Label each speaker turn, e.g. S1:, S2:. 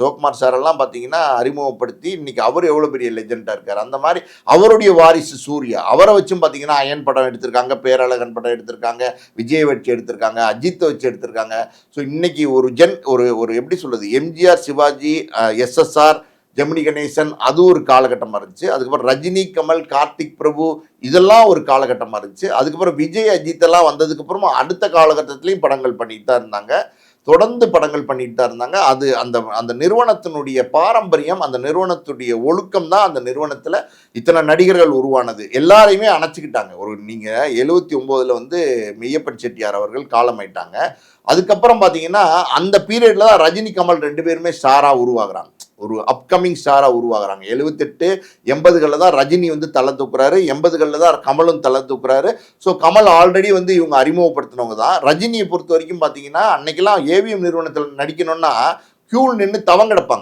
S1: சிவகுமார் சாரெல்லாம் பார்த்தீங்கன்னா அறிமுகப்படுத்தி இன்னைக்கு அவர் எவ்வளோ பெரிய லெஜெண்டாக இருக்கார். அந்த மாதிரி அவருடைய வாரிசு சூர்யா. அவரை வச்சும் பார்த்தீங்கன்னா அயன் படம் எடுத்திருக்காங்க, பேரழகன் படம் எடுத்திருக்காங்க, விஜய் வச்சு எடுத்திருக்காங்க, அஜித்தை வச்சு எடுத்திருக்காங்க. ஸோ இன்னைக்கு ஒரு ஒரு எப்படி சொல்றது, எம்ஜிஆர், சிவாஜி, எஸ்எஸ்ஆர், ஜெமினி கணேசன் அது ஒரு காலகட்டமாக இருந்துச்சு. அதுக்கப்புறம் ரஜினி, கமல், கார்த்திக் பிரபு இதெல்லாம் ஒரு காலகட்டமாக இருந்துச்சு. அதுக்கப்புறம் விஜய், அஜித் எல்லாம் வந்ததுக்கப்புறமா அடுத்த காலகட்டத்திலையும் படங்கள் பண்ணிட்டு தான் இருந்தாங்க. தொடர்ந்து படங்கள் பண்ணிட்டு தான் இருந்தாங்க. அது அந்த அந்த நிறுவனத்தினுடைய பாரம்பரியம், அந்த நிறுவனத்துடைய ஒழுக்கம் தான் அந்த நிறுவனத்தில் இத்தனை நடிகர்கள் உருவானது. எல்லாரையுமே அணைச்சிக்கிட்டாங்க. நீங்க 79ல் வந்து மெய்யப்பன் செட்டியார் அவர்கள் காலமாயிட்டாங்க. அதுக்கப்புறம் பார்த்தீங்கன்னா அந்த பீரியட்ல தான் ரஜினி, கமல் 2 பேருமே ஸ்டாரா உருவாகுறாங்க. ஒரு அப்கமிங் ஸ்டாரா உருவாகுறாங்க. 78, 80களில் தான் ரஜினி வந்து தலை தூக்குறாரு, 80களில் தான் கமலும் தலை தூக்குறாரு. ஸோ கமல் ஆல்ரெடி வந்து இவங்க அறிமுகப்படுத்தினவங்க தான். ரஜினியை பொறுத்த வரைக்கும் பார்த்தீங்கன்னா அன்னைக்கெல்லாம் ஏவிஎம் நிறுவனத்தில் நடிக்கணும்னா கியூவில் நின்று தவம் கிடப்பாங்க.